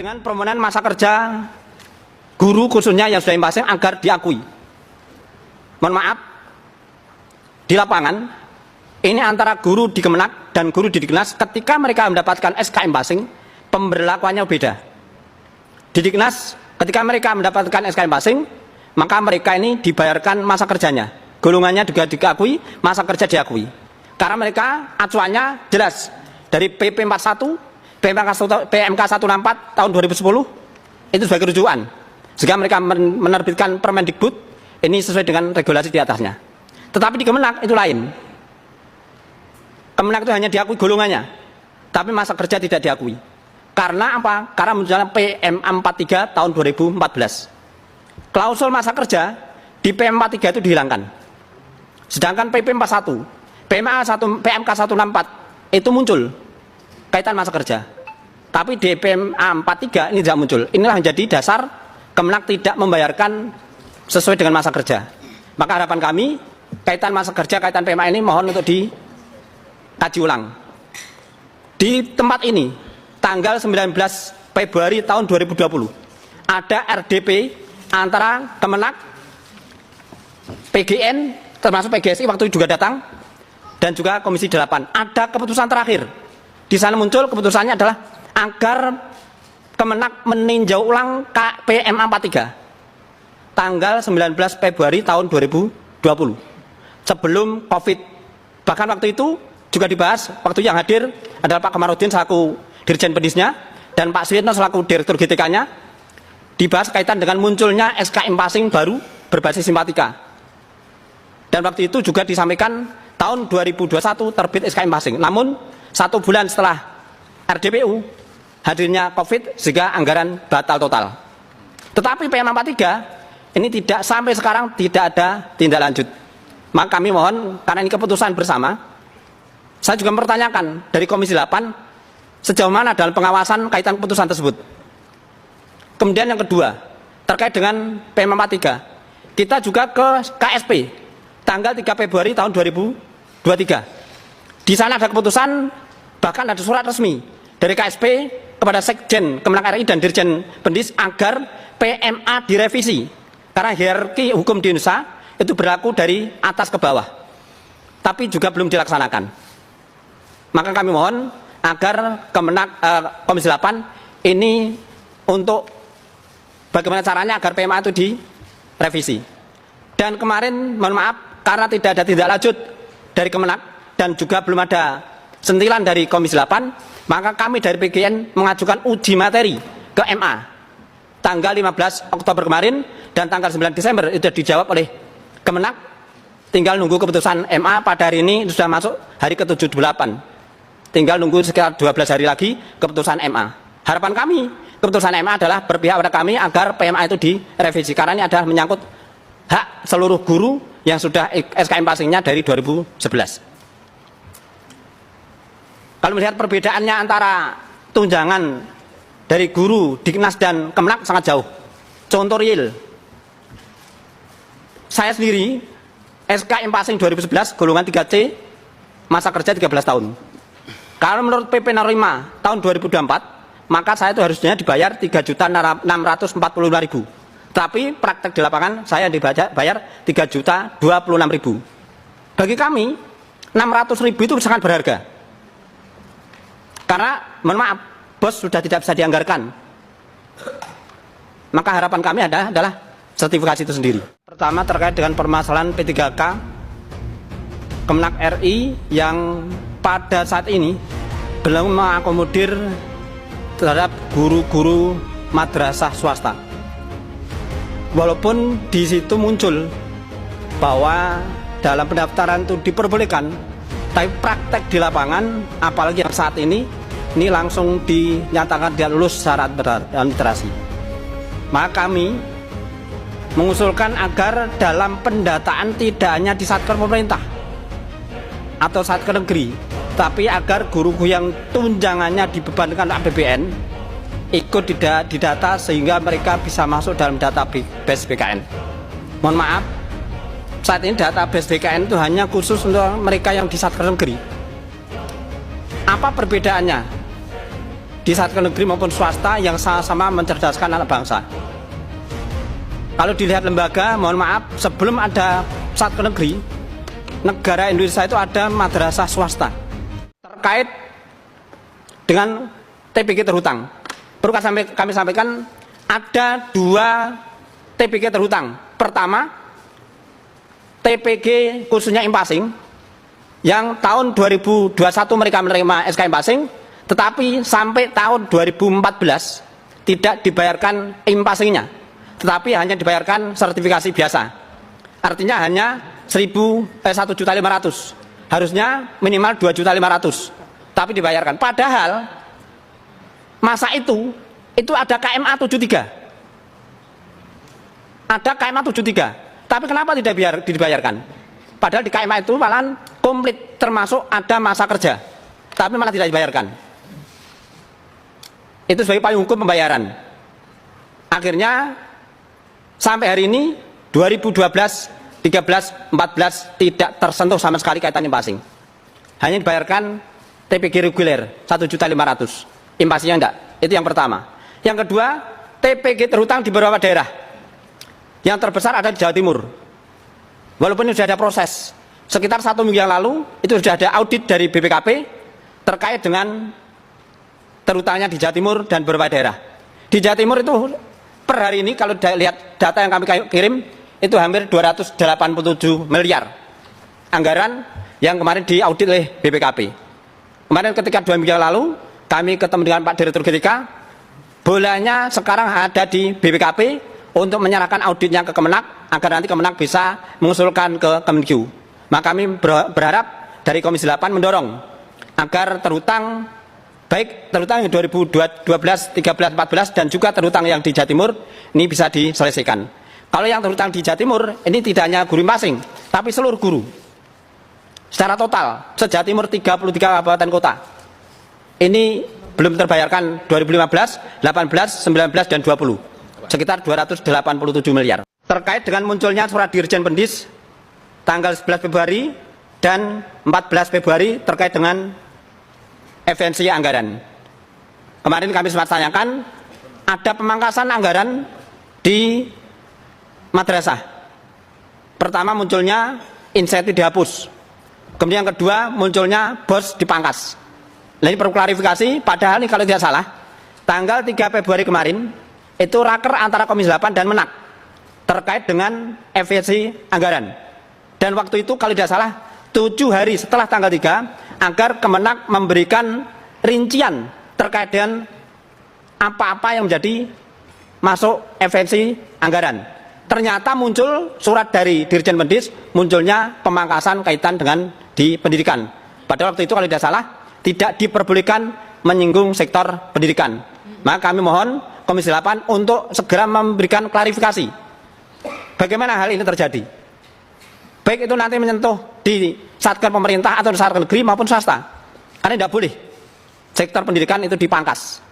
dengan permohonan masa kerja guru khususnya yang sudah impasing agar diakui. Mohon maaf, di lapangan ini antara guru di Kemenak dan guru di Diknas ketika mereka mendapatkan SK impasing pemberlakuannya beda. Di Diknas ketika mereka mendapatkan SK impasing maka mereka ini dibayarkan masa kerjanya, golongannya juga diakui, masa kerja diakui. Karena mereka acuannya jelas dari PP 41 PMK 164 tahun 2010 itu sebagai rujukan. Sehingga mereka menerbitkan Permendikbud ini sesuai dengan regulasi di atasnya. Tetapi di Kemenak itu lain. Kemenak itu hanya diakui golongannya, tapi masa kerja tidak diakui. Karena apa? Karena munculnya PMA 43 tahun 2014. Klausul masa kerja di PMK 43 itu dihilangkan. Sedangkan PP 41, PMK 164 itu muncul kaitan masa kerja. Tapi di PMA 43 ini tidak muncul. Inilah menjadi dasar Kemenak tidak membayarkan sesuai dengan masa kerja. Maka harapan kami kaitan masa kerja, kaitan PMA ini mohon untuk dikaji ulang. Di tempat ini tanggal 19 Februari tahun 2020 ada RDP antara Kemenak, PGN termasuk PGSI waktu itu juga datang dan juga Komisi 8. Ada keputusan terakhir. Di sana muncul keputusannya adalah agar Kemenak meninjau ulang PMA 43 tanggal 19 Februari tahun 2020 sebelum COVID. Bahkan waktu itu juga dibahas, waktu yang hadir adalah Pak Kamarudin selaku Dirjen Pendisnya dan Pak Suyitno selaku Direktur GTK-nya. Dibahas kaitan dengan munculnya SK impasing baru berbasis simpatika. Dan waktu itu juga disampaikan tahun 2021 terbit SK impasing. Namun 1 bulan setelah RDPU hadirnya COVID sehingga anggaran batal total. Tetapi PMA 43 ini tidak sampai sekarang tidak ada tindak lanjut. Maka kami mohon karena ini keputusan bersama, saya juga mempertanyakan dari Komisi 8 sejauh mana dalam pengawasan kaitan keputusan tersebut. Kemudian yang kedua terkait dengan PMA 43 kita juga ke KSP tanggal 3 Februari tahun 2023. Di sana ada keputusan, bahkan ada surat resmi dari KSP kepada Sekjen Kemenak RI dan Dirjen Pendis agar PMA direvisi. Karena hierarki hukum di Indonesia itu berlaku dari atas ke bawah. Tapi juga belum dilaksanakan. Maka kami mohon agar Kemenak Komisi 8 ini untuk bagaimana caranya agar PMA itu direvisi. Dan kemarin mohon maaf karena tidak ada tindak lanjut dari Kemenak dan juga belum ada sentilan dari Komisi 8, maka kami dari PGN mengajukan uji materi ke MA tanggal 15 Oktober kemarin dan tanggal 9 Desember itu sudah dijawab oleh Kemenak. Tinggal nunggu keputusan MA pada hari ini sudah masuk hari ke-78. Tinggal nunggu sekitar 12 hari lagi keputusan MA. Harapan kami keputusan MA adalah berpihak pada kami agar PMA itu direvisi karena ini adalah menyangkut hak seluruh guru yang sudah SK impasingnya dari 2011. Kalau melihat perbedaannya antara tunjangan dari guru, Diknas dan Kemenak sangat jauh. Contoh real. Saya sendiri SK impasing 2011 golongan 3C masa kerja 13 tahun. Kalau menurut PP 05 tahun 2024 maka saya itu harusnya dibayar 3.645.000. Tapi praktek di lapangan saya dibayar 3.026.000. Bagi kami 600.000 itu sangat berharga. Karena mohon maaf bos sudah tidak bisa dianggarkan. Maka harapan kami adalah sertifikasi itu sendiri. Pertama terkait dengan permasalahan P3K Kemenak RI yang pada saat ini belum mengakomodir terhadap guru-guru madrasah swasta. Walaupun di situ muncul bahwa dalam pendaftaran itu diperbolehkan, tapi praktek di lapangan, apalagi yang saat ini langsung dinyatakan dia lulus syarat literasi. Maka kami mengusulkan agar dalam pendataan tidak hanya di satker pemerintah atau satker negeri, tapi agar guru-guru yang tunjangannya dibebankan APBN ikut didata sehingga mereka bisa masuk dalam database BKN. Mohon maaf, saat ini database BKN itu hanya khusus untuk mereka yang di satker negeri. Apa perbedaannya? di Satker Negeri maupun swasta yang sama-sama mencerdaskan anak bangsa. Kalau dilihat lembaga, mohon maaf, sebelum ada Satker Negeri, negara Indonesia itu ada madrasah swasta. Terkait dengan TPG terhutang, perlu kami sampaikan ada 2 TPG terhutang. Pertama, TPG khususnya impasing, yang tahun 2021 mereka menerima SK impasing, tetapi sampai tahun 2014 tidak dibayarkan impasingnya, tetapi hanya dibayarkan sertifikasi biasa. Artinya hanya 1.500.000, harusnya minimal 2.500.000, tapi dibayarkan. Padahal masa itu ada KMA 73, ada KMA 73, tapi kenapa tidak dibayarkan? Padahal di KMA itu malah komplit, termasuk ada masa kerja, tapi malah tidak dibayarkan. Itu sebagai payung hukum pembayaran. Akhirnya sampai hari ini 2012, 13, 14 tidak tersentuh sama sekali kaitan impasing. Hanya dibayarkan TPG reguler 1.500.000, impasingnya enggak. Itu yang pertama. Yang kedua, TPG terhutang di beberapa daerah. Yang terbesar ada di Jawa Timur. Walaupun ini sudah ada proses, sekitar 1 minggu yang lalu itu sudah ada audit dari BPKP terkait dengan terutama di Jawa Timur dan beberapa daerah. Di Jawa Timur itu per hari ini kalau lihat data yang kami kirim itu hampir 287 miliar anggaran yang kemarin diaudit oleh BPKP. Kemarin ketika 2 minggu yang lalu kami ketemu dengan Pak Direktur GTK, bolanya sekarang ada di BPKP untuk menyerahkan auditnya ke Kemenak agar nanti Kemenak bisa mengusulkan ke Kemenkeu. Maka kami berharap dari Komisi 8 mendorong agar terhutang, baik terhutang yang 2012, 13, 14 dan juga terhutang yang di Jawa Timur ini bisa diselesaikan. Kalau yang terhutang di Jawa Timur ini tidak hanya guru impasing, tapi seluruh guru. Secara total, se-Jawa Timur 33 kabupaten kota. Ini belum terbayarkan 2015, 18, 19 dan 20. Sekitar 287 miliar. Terkait dengan munculnya surat Dirjen Pendis tanggal 11 Februari dan 14 Februari terkait dengan efisiensi anggaran. Kemarin kami sempat tanyakan, ada pemangkasan anggaran di madrasah. Pertama munculnya insentif dihapus. Kemudian yang kedua munculnya bos dipangkas. Nah, ini perlu klarifikasi, padahal ini kalau tidak salah, tanggal 3 Februari kemarin, itu raker antara Komisi 8 dan Menak terkait dengan efisiensi anggaran. Dan waktu itu kalau tidak salah, 7 hari setelah tanggal 3, agar Kemenak memberikan rincian terkait dengan apa-apa yang menjadi masuk efisiensi anggaran. Ternyata muncul surat dari Dirjen Pendis, munculnya pemangkasan kaitan dengan di pendidikan. Padahal waktu itu kalau tidak salah, tidak diperbolehkan menyinggung sektor pendidikan. Maka kami mohon Komisi 8 untuk segera memberikan klarifikasi bagaimana hal ini terjadi. Baik itu nanti menyentuh di satker pemerintah atau satker negeri maupun swasta. Karena tidak boleh sektor pendidikan itu dipangkas.